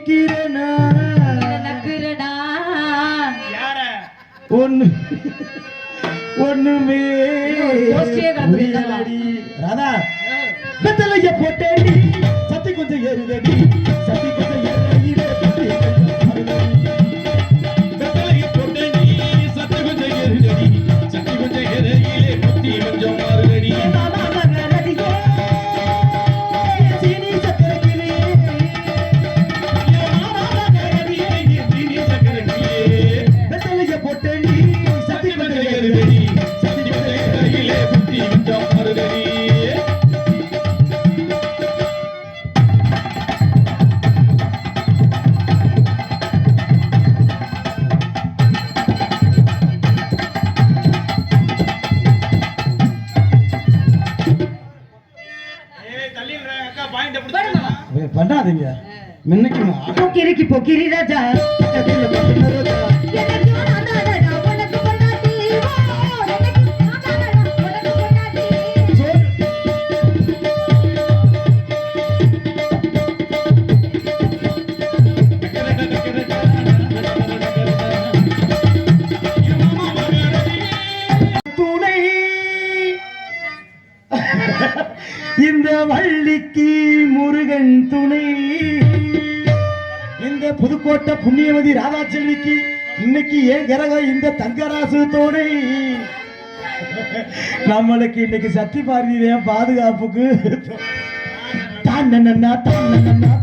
நிக்கிறனா நக்குறடா யார ஒண்ணுமே ராதா வெத்தலைய போட்டேடி சத்தி கொஞ்சம் ஏறுதடி சத்தி கொஞ்சம் வெத்தலைய போட்டேடி சத்தி கொஞ்சம் ஏறுதடி சத்தி கொஞ்சம் ஏறையிலே குத்தி கொஞ்சம் மாறுதடி பண்ணாதீங்க மின்னுக்கு பொக்கிரிக்கு பொக்கிரி ராஜா துணை இந்த வள்ளிக்கு முருகன் துணை இந்த புதுக்கோட்டை புண்ணியவதி ராதாச்செல்விக்கு இன்னைக்கு ஏன் கிரகம் இந்த தங்கராசு துணை நம்மளுக்கு இன்னைக்கு சக்தி பார்வதிய பாதுகாப்புக்கு தாண்டனா தாண்டனா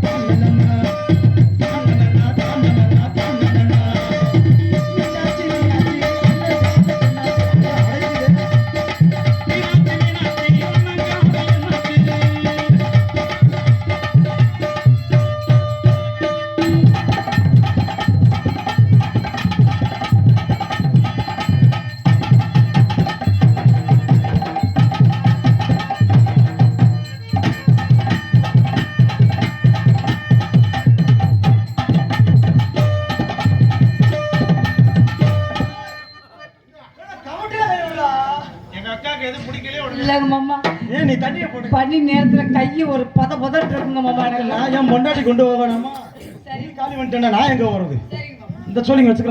இல்லங்க மாமா ஏன் நீ தண்ணியை போட்டு பனி நேரத்துல கையை ஒரு பதட்டு இருக்குங்க மாமா நான் என் பொண்டாட்டி கொண்டு போவேனாமா சரி காலி வந்துட்டேன்னா நான் எங்க போறது இந்த சொல்லிங்க வச்சுக்கிறேன்